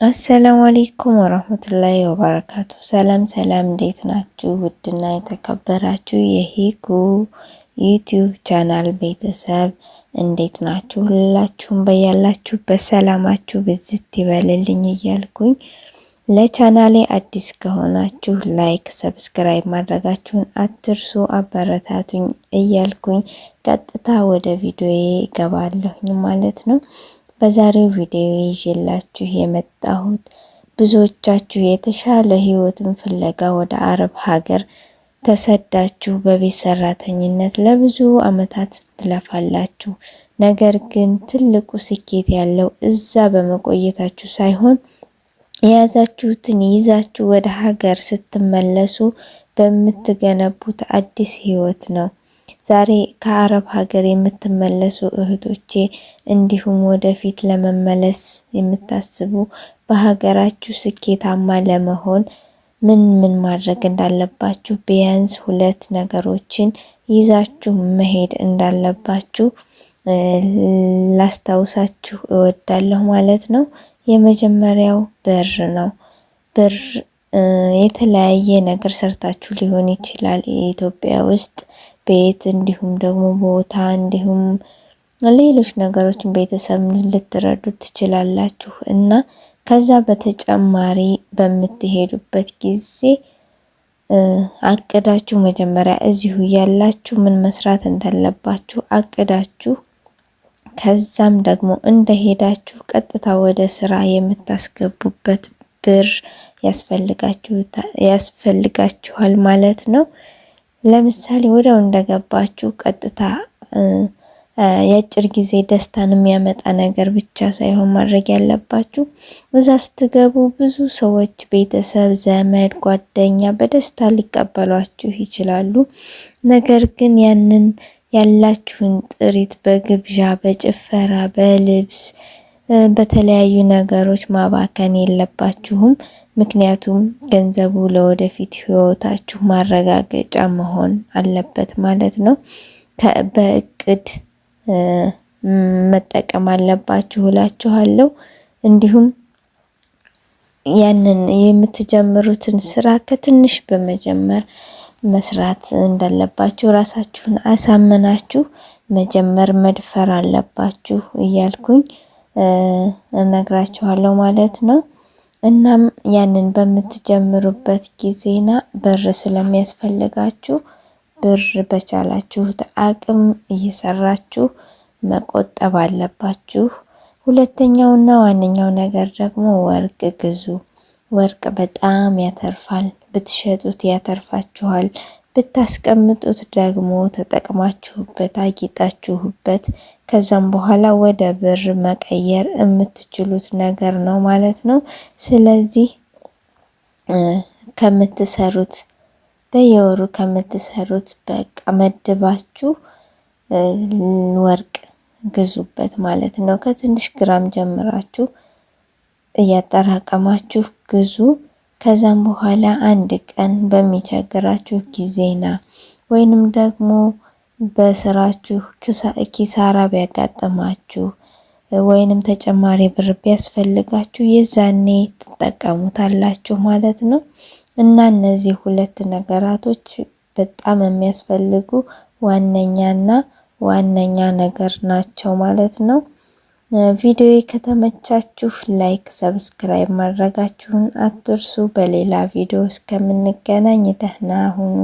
አሰላሙ አለይኩም ወራህመቱላሂ ወበረካቱ። ሰላም እንዴት ናችሁ? ውድና የተከበራችሁ የሂኩ ዩቲዩብ ቻናል ቤተሰብ እንዴት ናችሁ? ሁላችሁም በያላችሁበት ሰላማችሁ ብዝት ይበልልኝ እያልኩኝ ለቻናሌ አዲስ ከሆናችሁ ላይክ፣ ሰብስክራይብ ማድረጋችሁን አትርሱ፣ አበረታቱኝ እያልኩኝ ቀጥታ ወደ ቪዲዮዬ እገባለሁኝ ማለት ነው። በዛሬው ቪዲዮ ይዤላችሁ የመጣሁት ብዙዎቻችሁ የተሻለ ህይወትን ፍለጋ ወደ አረብ ሀገር ተሰዳችሁ በቤት ሰራተኝነት ለብዙ አመታት ትለፋላችሁ። ነገር ግን ትልቁ ስኬት ያለው እዛ በመቆየታችሁ ሳይሆን የያዛችሁትን ይዛችሁ ወደ ሀገር ስትመለሱ በምትገነቡት አዲስ ህይወት ነው። ዛሬ ከአረብ ሀገር የምትመለሱ እህቶቼ እንዲሁም ወደፊት ለመመለስ የምታስቡ በሀገራችሁ ስኬታማ ለመሆን ምን ማድረግ እንዳለባችሁ ቢያንስ 2 ነገሮችን ይዛችሁ መሄድ እንዳለባችሁ ላስታውሳችሁ እወዳለሁ ማለት ነው። የመጀመሪያው ብር ነው። ብር የተለያየ ነገር ሰርታችሁ ሊሆን ይችላል ኢትዮጵያ ውስጥ ቤት እንዲሁም ደግሞ ቦታ እንዲሁም ሌሎች ነገሮችን ቤተሰብ ልትረዱ ትችላላችሁ። እና ከዛ በተጨማሪ በምትሄዱበት ጊዜ አቅዳችሁ መጀመሪያ እዚሁ ያላችሁ ምን መስራት እንዳለባችሁ አቅዳችሁ ከዛም ደግሞ እንደሄዳችሁ ቀጥታ ወደ ስራ የምታስገቡበት ብር ያስፈልጋችኋል ማለት ነው። ለምሳሌ ወዲያው እንደገባችሁ ቀጥታ የአጭር ጊዜ ደስታን የሚያመጣ ነገር ብቻ ሳይሆን ማድረግ ያለባችሁ እዛ ስትገቡ ብዙ ሰዎች ቤተሰብ፣ ዘመድ፣ ጓደኛ በደስታ ሊቀበሏችሁ ይችላሉ። ነገር ግን ያንን ያላችሁን ጥሪት በግብዣ፣ በጭፈራ፣ በልብስ፣ በተለያዩ ነገሮች ማባከን የለባችሁም። ምክንያቱም ገንዘቡ ለወደፊት ህይወታችሁ ማረጋገጫ መሆን አለበት ማለት ነው። በእቅድ መጠቀም አለባችሁ እላችኋለሁ። እንዲሁም ያንን የምትጀምሩትን ስራ ከትንሽ በመጀመር መስራት እንዳለባችሁ ራሳችሁን አሳምናችሁ መጀመር መድፈር አለባችሁ እያልኩኝ እነግራችኋለሁ ማለት ነው። እናም ያንን በምትጀምሩበት ጊዜና ብር ስለሚያስፈልጋችሁ ብር በቻላችሁት አቅም እየሰራችሁ መቆጠብ አለባችሁ። ሁለተኛውና ዋነኛው ነገር ደግሞ ወርቅ ግዙ። ወርቅ በጣም ያተርፋል። ብትሸጡት ያተርፋችኋል። ብታስቀምጡት ደግሞ ተጠቅማችሁበት አጊጣችሁበት ከዛም በኋላ ወደ ብር መቀየር የምትችሉት ነገር ነው ማለት ነው። ስለዚህ ከምትሰሩት በየወሩ ከምትሰሩት በቃ መድባችሁ ወርቅ ግዙበት ማለት ነው። ከትንሽ ግራም ጀምራችሁ እያጠራቀማችሁ ግዙ። ከዛም በኋላ አንድ ቀን በሚቸግራችሁ ጊዜና ወይንም ደግሞ በስራችሁ ኪሳራ ቢያጋጥማችሁ ወይንም ተጨማሪ ብር ቢያስፈልጋችሁ የዛኔ ትጠቀሙታላችሁ ማለት ነው። እና እነዚህ 2 ነገራቶች በጣም የሚያስፈልጉ ዋነኛ ነገር ናቸው ማለት ነው። ቪዲዮ ከተመቻችሁ ላይክ፣ ሰብስክራይብ ማድረጋችሁን አትርሱ። በሌላ ቪዲዮ እስከምንገናኝ ደህና ሁኑ።